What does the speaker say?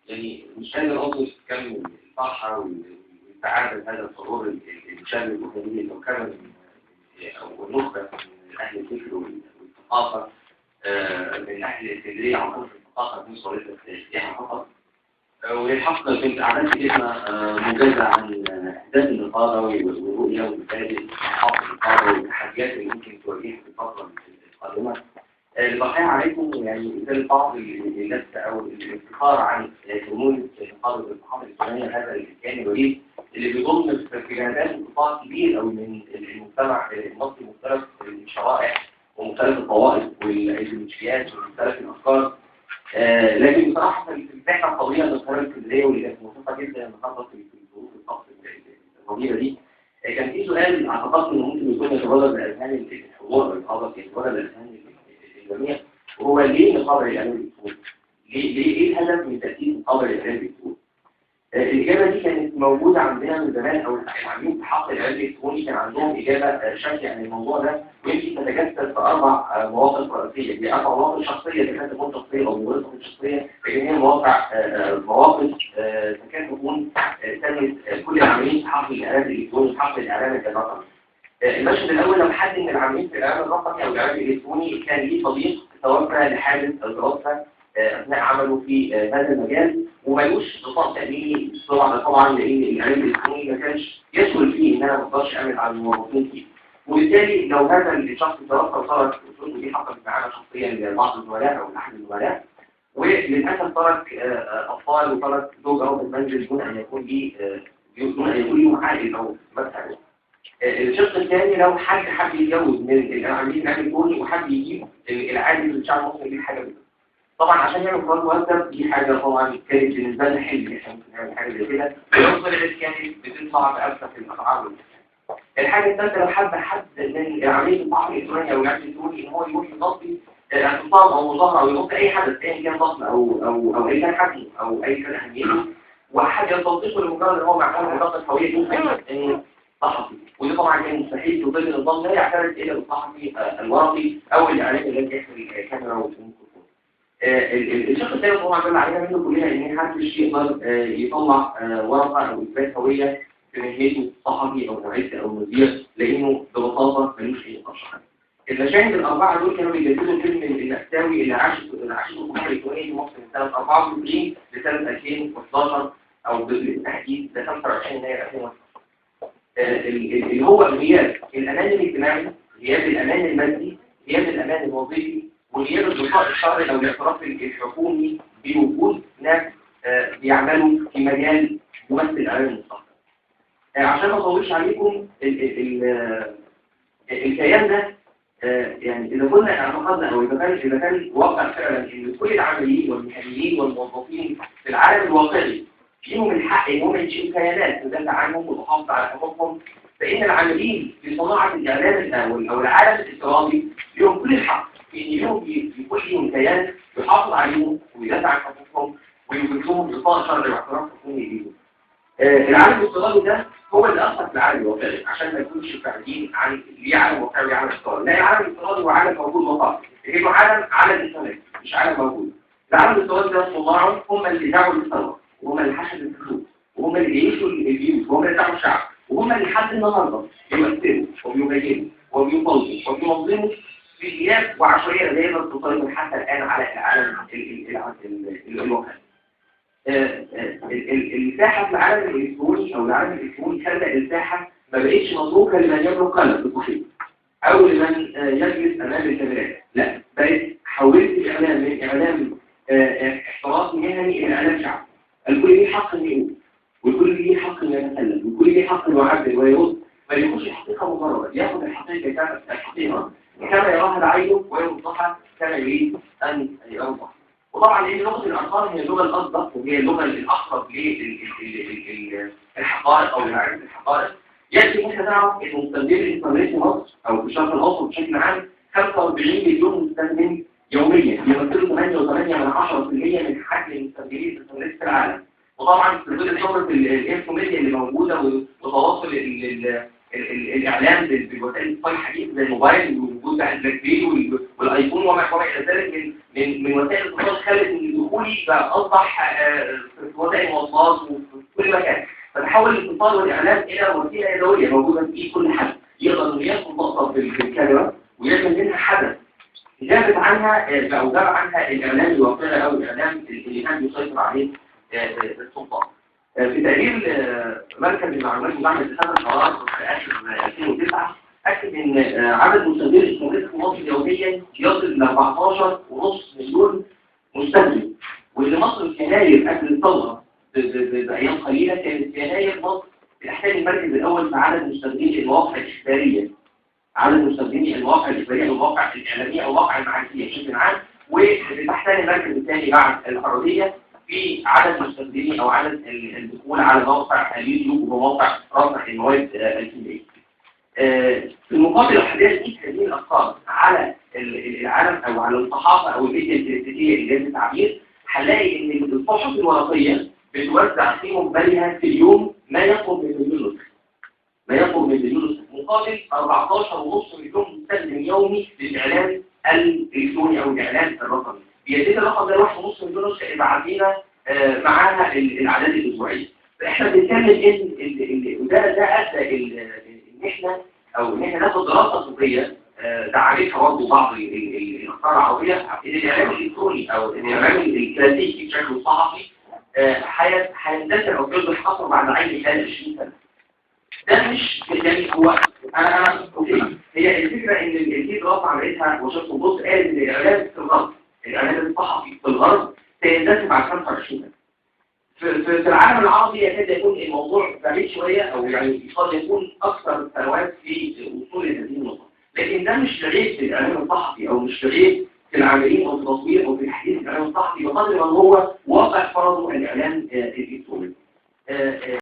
يعني مش قادر اوصف كم الفرحه والسعاده بهذا الشعور المشابه وهذه المكرمه او النخبه من اهل الفكر والثقافه من اهل الاسكندريه عن طريق الثقافه في صورتها السياحه فقط. وللحق كنت عملت كلمه موجزه عن اهداف النقابه والرؤيه والمبادئ وحافظ النقابه والتحديات اللي ممكن تواجهها في الفتره القادمه. البقاء عليكم يعني مثال بعض الناس او الافتخار عن شمول نقابه الصحافه الاسلاميه هذا الكيان الوليد اللي بيضم في جهات قطاع كبير او من المجتمع المصري مختلف الشرائح ومختلف الطوائف والايديولوجيات ومختلف الافكار. لكن بصراحه في الساحه الطويله للقاهره الاسكندريه واللي كانت موثقه جدا النهارده في ظروف الطقس الطويله دي كان في سؤال اعتقدت انه ممكن يكون يتبادر لاذهان الحضور او يتبادر لاذهان الجميع، وهو ليه نقابه الاعلام الالكتروني؟ ليه ايه الهدف من تاسيس نقابه الاعلام الالكتروني؟ الاجابه دي كانت موجوده عندنا من زمان، او العاملين في حق الاعلام الالكتروني كان عندهم اجابه شافيه عن الموضوع ده، ويمكن تتجسد في 4 مواقف رئيسيه. هي 4 مواقف شخصيه تكاد تكون شخصيه او مواقف شخصيه، لكن هي مواقف تكاد تكون تمت كل العاملين في حق الاعلام الالكتروني في حق الاعلام الرقمي. المشهد الاول لما حد من العاملين في الاعلام الرقمي او الاعلام الالكتروني كان ليه صديق توفى لحادث او توفى اثناء عمله في هذا المجال ومالوش نظام تاميني طبعا لان الاعلام الالكتروني ما كانش يسهل فيه ان انا ما اقدرش اعمل على الموظفين فيه، وبالتالي لو هذا الشخص توفى وصارت اسرته دي حصلت معانا شخصيا لبعض الزملاء او احد الزملاء، وللاسف ترك اطفال وترك زوجه او المنزل دون ان يكون لي عائل او مثلا. الشق الثاني لو حد حب يتجوز من العاملين الالكتروني وحب يجيب العادي للشعب المصري يجيب حاجه منه. طبعا عشان يعمل قرار مرتب دي حاجه طبعا كانت بالنسبه لنا حلم احنا ممكن نعمل حاجه زي كده، ويوصل كانت بتطلع بأبسط الاسعار. الحاجه الثالثه لو حد من العاملين الصحفي الالكتروني او العامل الالكتروني ان هو يروح يغطي اعتصام او مظاهره او يغطي اي حدث ايا كان ضخم او اي كان حجمه او اي كان اهميته، وحد يستوثقه لمجرد ان هو معمول بطاقه هويه انه صحفي، وده طبعا كان مستحيل في ظل النظام لا يعترف الا بالصحفي الورقي او الاعلامي الذي يحمل الكاميرا والميكروفون. الشق الثاني طبعا بما علينا منه كلنا ان محدش يقدر يطلع ورقه او اثبات هويه في مهنته صحفي او معد او مذيع لانه ببساطه ملوش اي قرش. المشاهد الاربعه دول كانوا بيجسدوا فيلم المأساوي اللي عاشته الصحافه الالكترونيه في مصر من سنه 94 لسنه 2011 او بالتحديد ل 25 يناير 2011. اللي هو غياب الامان الاجتماعي، غياب الامان المادي، غياب الامان الوظيفي، وغياب الغطاء الشرعي او الاعتراف الحكومي بوجود ناس بيعملوا في مجال ممثل الاعلام المستقبل. عشان ما اطولش عليكم الكيان ده يعني اذا كنا اعتقدنا او اذا كان واقع فعلا ان كل العاملين والمحللين والموظفين في العالم الواقعي فيهم الحق ان هم ينشئوا كيانات تدافع عنهم وتحافظ على حقوقهم، فان العاملين في صناعه الاعلام او العالم الافتراضي لهم كل الحق في ان يكون لهم كيان يحافظ عليهم ويدافع عن حقوقهم ويوجد لهم غطاء شرعي واعتراف حكومي ليهم. العالم الافتراضي ده هو اللي اثر في العالم الواقعي عشان ما يكونش بعيدين عن ليه عالم واقعي وعالم افتراضي. لا، العالم الافتراضي هو عالم موجود وقائم، هو عالم على الانترنت مش عالم موجود. العالم الافتراضي ده صناعه هم اللي دعوا للثوره وهم اللي حشدوا الفلوس وهم اللي بيعيشوا البيوت وهم اللي دعوا الشعب وهم اللي لحد النهارده بيمثلوا وبيبينوا وبيفوضوا وبينظموا في غياب وعشوائيه دايما تسيطر حتى الان على العالم الواقعي. الساحه في العالم الالكتروني او العالم الالكتروني خلى الساحه ما بقتش متروكه لمن يملك قلم بالتحقيق او لمن يجلس امام الكاميرات، لا بقت حولت الاعلام من اعلام احتراف مهني الى اعلام شعبي. الكل ليه حق انه يقول والكل ليه حق انه يتكلم والكل ليه حق انه يعبر ويرد، ما يكونش الحقيقه مجرد ياخذ الحقيقه كما يراها العين ويوضحها كما يريد ان يوضح. وطبعا لان لغه الارقام هي اللغه الاصدق وهي اللغه الاقرب للحقائق او لمعرفه الحقائق، يكفي ان احنا نعرف ان مستخدمي الانترنت في مصر او في الشرق الاوسط بشكل عام 45 مليون مستخدم يوميا، يمثلوا 8.8% من حجم المستخدمين الانترنت في العالم. وطبعا في ظل ثوره الانفوميديا اللي موجوده وتواصل الاعلام بالوسائل الاتصال الحديثه زي الموبايل ووجود بقى البلاك بيري والايفون وما الى ذلك من وسائل الاتصال خلت ان دخولي بقى اصبح في وسائل المواصلات وفي كل مكان. فتحول الاتصال والاعلام الى وسيله يدويه موجوده في كل حد، يقدر انه ياخد لقطه بالكاميرا ويعمل منها حدث جابت عنها او جاب عنها الاعلام الواقعي او الاعلام اللي كان بيسيطر عليه السلطات. في تقرير مركز المعلومات ومعهد اتخاذ القرار في اخر 2009 اكد ان عدد مستخدمي الانترنت في مصر يوميا يصل ل 14.5 مليون مستخدم، وان مصر في يناير قبل الثوره بايام قليله كانت في يناير مصر بتحتل المركز الاول في عدد مستخدمي المواقع الاخباريه، عدد مستخدمي المواقع الاخباريه والمواقع الاعلاميه او المواقع المعرفيه بشكل عام، وبتحتل المركز الثاني بعد الحريه في عدد مستخدمي او عدد الدخول على موقع اليوتيوب ومواقع رفع المواد الكيميائيه. في المقابل لو حبينا نقيس هذه الارقام على العالم او على الصحافه او الميديا الكلاسيكيه اللي جاز التعبير، هنلاقي ان الصحف الورقيه بتوزع في مقبلها في اليوم ما يقرب من مليون نسخه. مقابل 14.5 مليون مستخدم يومي للاعلام الالكتروني او الاعلام الرقمي. بيزيد الرقم ده 1.5 مليون نسخه اذا عدينا معاها الاعداد الاسبوعيه. فاحنا بنتكلم ان وده ادى ان احنا ناخد دراسه طبيه دعمتها برضه بعض الاخبار العربيه ان الاعلام الالكتروني او الاعلام الكلاسيكي بشكل صحفي هيندثر او يصبح حصر بعد عين خلال 20 سنه. ده مش يعني هو انا اوكي، هي الفكره ان في دراسه عملتها وشفت بص قالت ان الاعلام في الغرب، الاعلام الصحفي في الغرب سيندثر بعد 25 سنه. في العالم العربي يكاد يكون الموضوع بعيد شويه او يعني قد يكون اكثر سنوات في وصول هذه النقطه، لكن ده مش لغير في الاعلام الصحفي او مش لغير في العاملين او في التصوير او في تحديث الاعلام الصحفي بقدر ما هو واقع فرضه الاعلام الالكتروني.